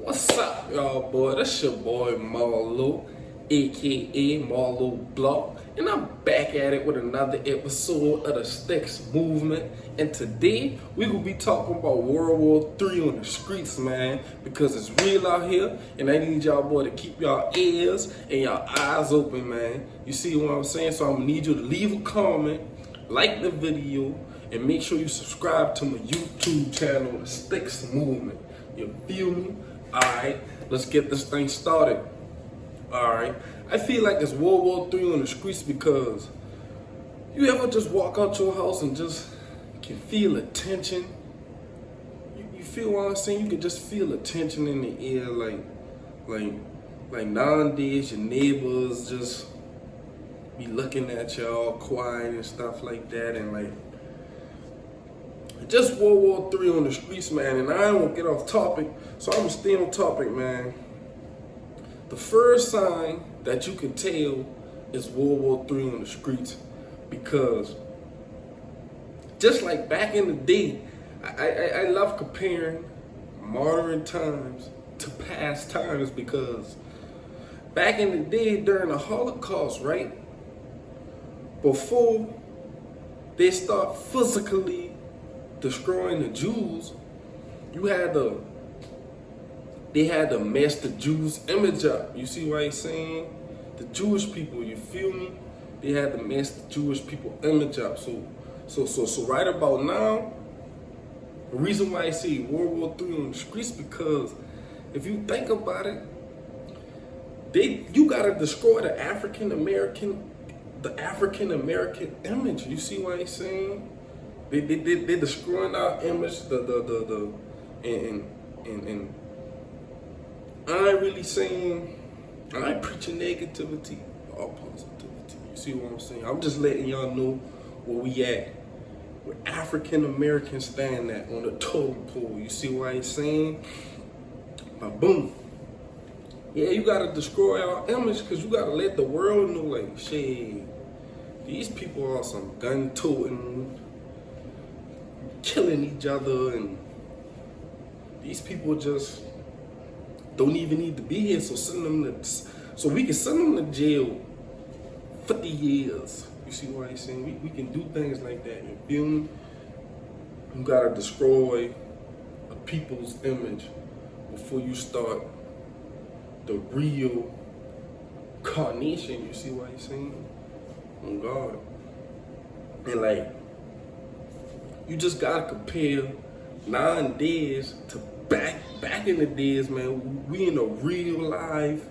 What's up, y'all, boy? That's your boy Marlo, aka Marlo Block, and I'm back at it with another episode of the Sticks Movement. And today we gonna be talking about World War III on the streets, man, because it's real out here, and I need y'all, boy, to keep y'all ears and y'all eyes open, man. You see what I'm saying? So I'm gonna need you to leave a comment, like the video, and make sure you subscribe to my YouTube channel, the Sticks Movement. You feel me? Alright, let's get this thing started. Alright, I feel like it's World War III on the streets because you ever just walk out your house and just can feel the tension? You feel what I'm saying? You can just feel the tension in the air, like nowadays your neighbors just be looking at y'all quiet and stuff like that, and like just World War III on the streets, man. And I don't want to get off topic, so I'm gonna stay on topic, man. The first sign that you can tell is World War III on the streets, because just like back in the day, I love comparing modern times to past times, because back in the day during the Holocaust, right, before they start physically destroying the Jews, they had to mess the Jews' image up. You see what I'm saying? The Jewish people, you feel me? They had to mess the Jewish people image up. So right about now, the reason why I say World War III on the streets, because if you think about it, you gotta destroy the African American image. You see what I'm saying? They destroying our image, and I ain't really saying, I ain't preaching negativity or positivity. You see what I'm saying? I'm just letting y'all know where we at, where African Americans stand at on the totem pole. You see what I'm saying? But boom. Yeah, you gotta destroy our image, because you gotta let the world know, like, shit, these people are some gun-toting, killing each other, and these people just don't even need to be here. So we can send them to jail 50 years. You see what I'm saying? We can do things like that. You feel me? You gotta destroy a people's image before you start the real carnation. You see what I'm saying? Oh God. And like, you just gotta compare nowadays to back in the days, man. We in a real life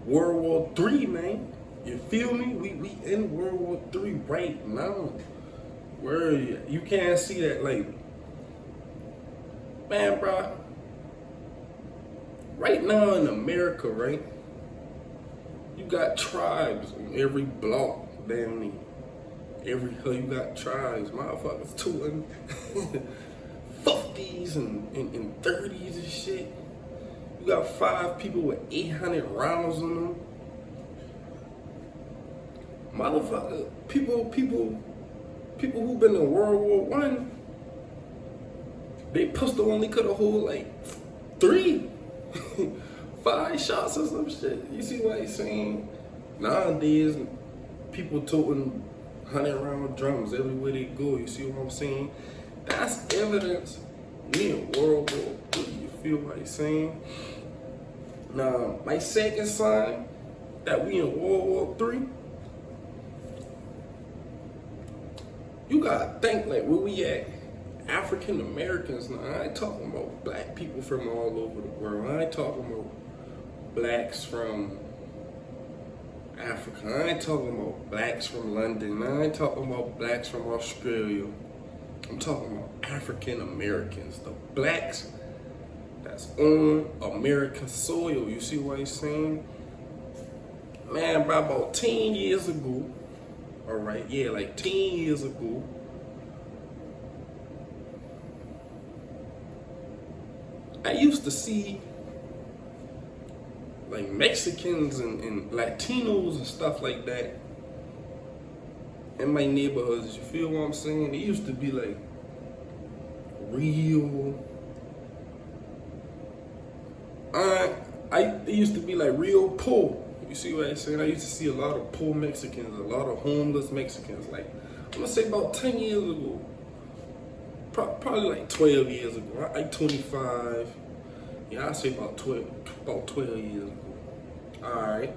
World War III, man. You feel me? We in World War III right now. Where you can't see that, like, man, bro. Right now in America, right? You got tribes on every block, damn me. Every hood, you got tribes, motherfuckers tooting 50s and 30s and shit. You got 5 people with 800 rounds on them. Motherfucker, people who been in World War I, they pistol only could have hold like 3, 5 shots or some shit. You see what I'm saying? Nowadays, people toting 100-round drums everywhere they go. You see what I'm saying? That's evidence we in World War III. You feel what I'm saying? Now, my second sign that we in World War III, you gotta think, like, where we at? African Americans. Now, I ain't talking about black people from all over the world. I ain't talking about blacks from Africa. I ain't talking about blacks from London. I ain't talking about blacks from Australia. I'm talking about African Americans, the blacks that's on American soil. You see what I'm saying? Man, by about 10 years ago, all right, yeah, like 10 years ago, I used to see like Mexicans and Latinos and stuff like that in my neighborhoods. You feel what I'm saying? They used to be like real They used to be like real poor. You see what I'm saying? I used to see a lot of poor Mexicans, a lot of homeless Mexicans. Like, I'm gonna say about 10 years ago, probably like 12 years ago. Like 25. Yeah, I say about 12 years ago. All right.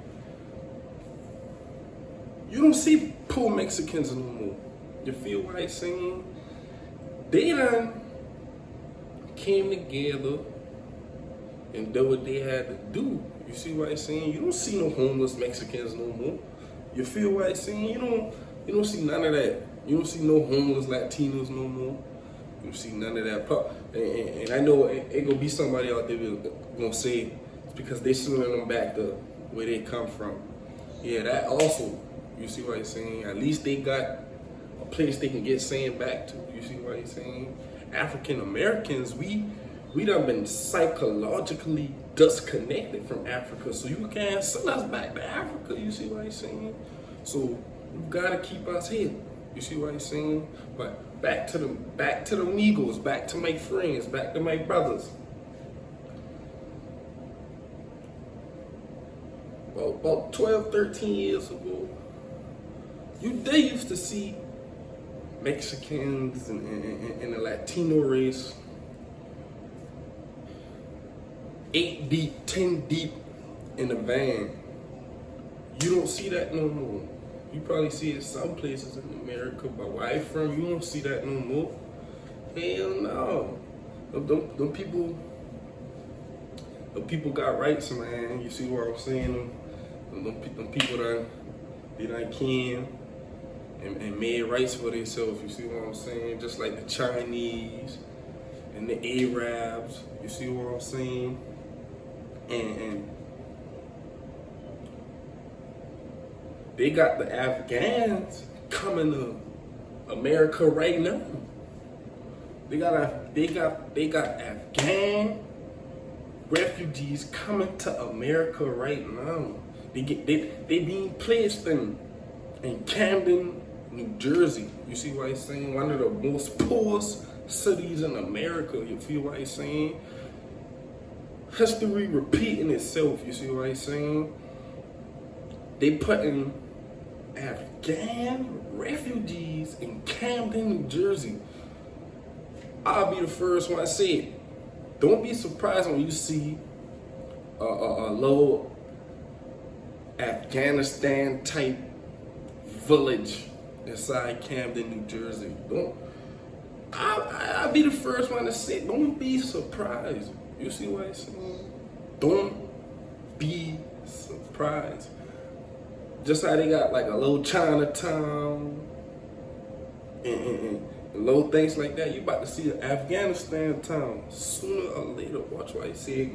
You don't see poor Mexicans no more. You feel what I'm saying? They done came together and did what they had to do. You see what I'm saying? You don't see no homeless Mexicans no more. You feel what I'm saying? You don't see none of that. You don't see no homeless Latinos no more. You don't see none of that. And I know it gonna be somebody out there gonna say it's because they sending them back to where they come from. Yeah, that also. You see what I'm saying? At least they got a place they can get sent back to. You see what I'm saying? African Americans, we done been psychologically disconnected from Africa, so you can't send us back to Africa. You see what I'm saying? So you gotta keep us here. You see what I'm saying? But back to the Migos, back to my friends, back to my brothers. About 12, 13 years ago, they used to see Mexicans and the Latino race 8 deep, 10 deep in the van. You don't see that no more. You probably see it some places in America, but where I'm from, you don't see that no more. Hell no. Them people got rights, man. You see what I'm saying? Them people done came and made rights for themselves. You see what I'm saying? Just like the Chinese and the Arabs. You see what I'm saying? And they got the Afghans coming to America right now. They got Afghan refugees coming to America right now. They being placed in Camden, New Jersey. You see what I'm saying? One of the most poorest cities in America. You feel what I'm saying? History repeating itself. You see what I'm saying? They putting Afghan refugees in Camden, New Jersey. I'll be the first one to say it. Don't be surprised when you see a low Afghanistan type village inside Camden, New Jersey. I'll be the first one to say, don't be surprised. You see what I'm saying? Don't be surprised. Just how they got like a little Chinatown and little things like that. You about to see an Afghanistan town sooner or later. Watch what I say.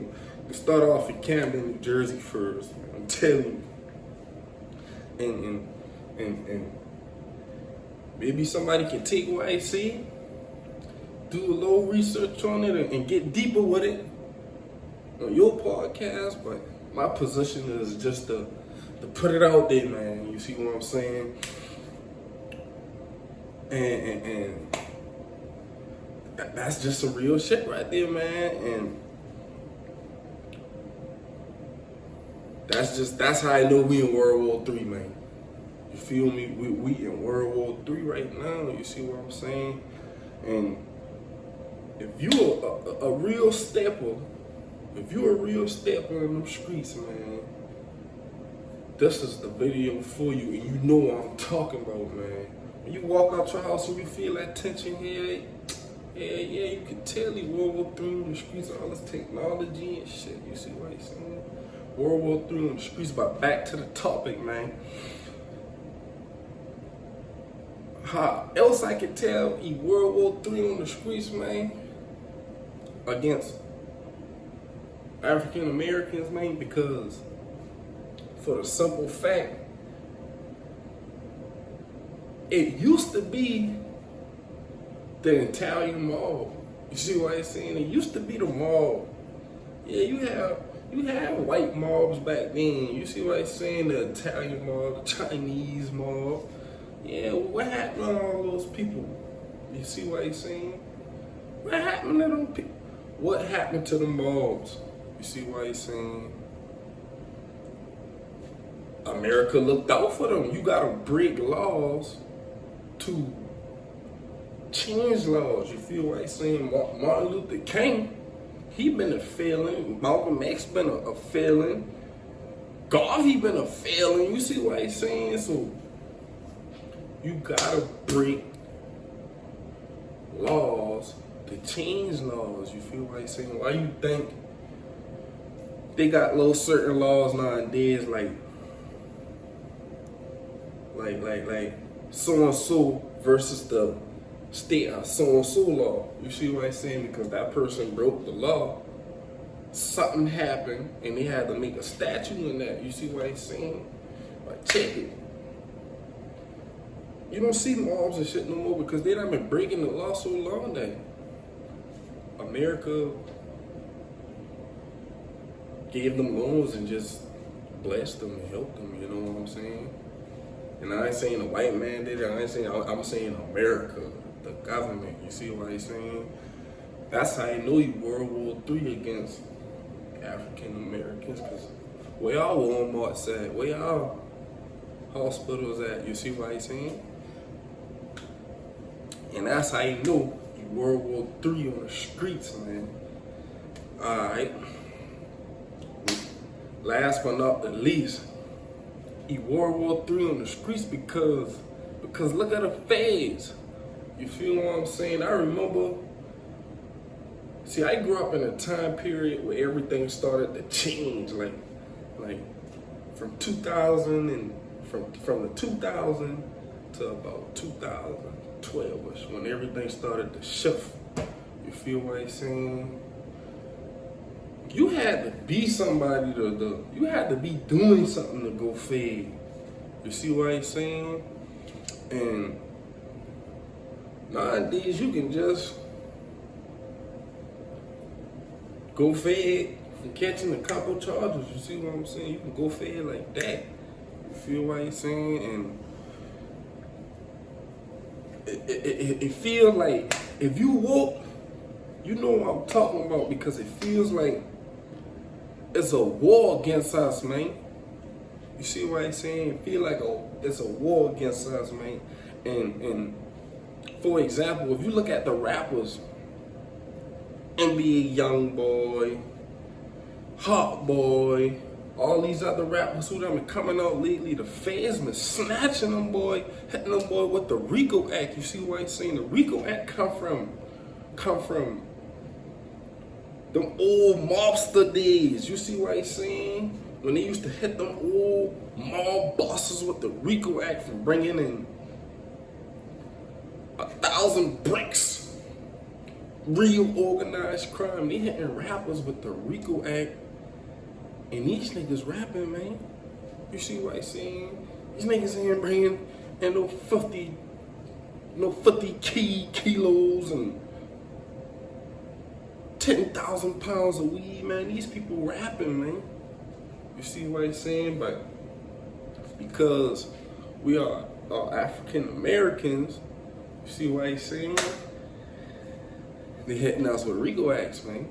You start off in Camden, New Jersey first. I'm telling you. And maybe somebody can take what I say, do a little research on it, and get deeper with it on your podcast. But my position is just to put it out there, man. You see what I'm saying? And that's just some real shit right there, man. And that's how I know we in World War III, man. You feel me? We in World War III right now. You see what I'm saying? And if you're a real stepper, in them streets, man, this is the video for you, and you know what I'm talking about, man. When you walk out your house and you feel that tension here, yeah, you can tell you World War III in the streets, all this technology and shit. You see what I'm saying? World War III in the streets. But back to the topic, man. How else I can tell World War III on the streets, man, against African Americans, man, because for the simple fact, it used to be the Italian mob. You see what I'm saying? It used to be the mob. Yeah, you have white mobs back then. You see what I'm saying? The Italian mob, the Chinese mob. Yeah, what happened to all those people? You see what I'm saying? What happened to them people? What happened to the mobs? You see why he's saying America looked out for them. You gotta break laws to change laws. You feel what I'm saying? Martin Luther King, he been a felon. Malcolm X been a felon. Garvey been a felon. You see what I'm saying? So you gotta break laws to change laws. You feel what I'm saying? Why you think they got little certain laws nowadays like so and so versus the state of so and so law. You see what I'm saying? Because that person broke the law, something happened, and they had to make a statue in that. You see what I'm saying? Like, check it. You don't see mobs and shit no more because they done been breaking the law so long that America gave them loans and just blessed them and helped them. You know what I'm saying? And I ain't saying a white man did it. I'm saying America, the government. You see what I'm saying? That's how you know you World War III against African Americans. Cause where y'all Walmart's at, where y'all hospitals at? You see what I'm saying? And that's how you know you World War III on the streets, man. All right. Last but not the least, World War III on the streets because look at the feds. You feel what I'm saying? I remember, see, I grew up in a time period where everything started to change, like from 2000 and from the 2000 to about 2012ish, when everything started to shift. You feel what I'm saying? You had to be somebody you had to be doing something to go fade. You see what I'm saying? And nowadays you can just go fade for catching a couple charges. You see what I'm saying? You can go fade like that. You feel what I'm saying? And it feels like if you woke, you know what I'm talking about, because it feels like it's a war against us, man. You see what I'm saying? It feel like it's a war against us, man. And for example, if you look at the rappers, NBA Youngboy, Hot Boy, all these other rappers who done been coming out lately, the feds been snatching them, boy, hitting them, boy, with the RICO Act. You see what I'm saying? The RICO Act come from them old mobster days. You see what I'm saying? When they used to hit them old mob bosses with the RICO Act for bringing in 1,000 bricks. Real organized crime. They hitting rappers with the RICO Act. And these niggas rapping, man. You see what I'm saying? These niggas ain't bringing in no 50 kilos and 10,000 pounds of weed, man. These people rapping, man. You see what I'm saying? But because we are African Americans, you see what I'm saying? They hitting us with RICO Acts, man.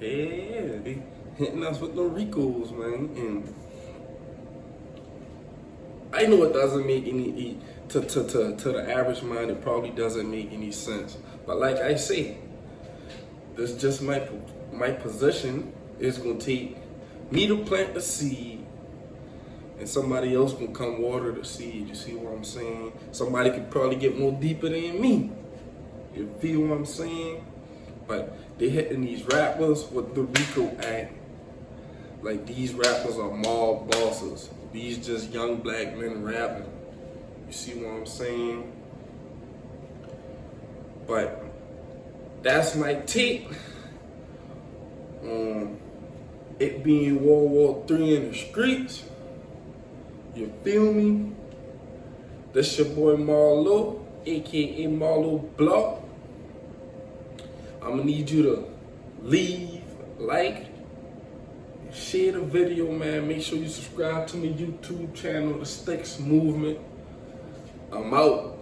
Yeah, they hitting us with the RICOs, man. And I know it doesn't make any to the average mind. It probably doesn't make any sense. But like I say, this just my position. Is gonna take me to plant the seed, and somebody else gonna come water the seed. You see what I'm saying? Somebody could probably get more deeper than me. You feel what I'm saying? But they hitting these rappers with the RICO Act. Like, these rappers are mob bosses. These just young black men rapping. You see what I'm saying? But that's my take on it being World War III in the streets. You feel me? This your boy Marlo, aka Marlo Block. I'ma need you to leave, like, share the video, man. Make sure you subscribe to my YouTube channel, The Sticks Movement. I'm out.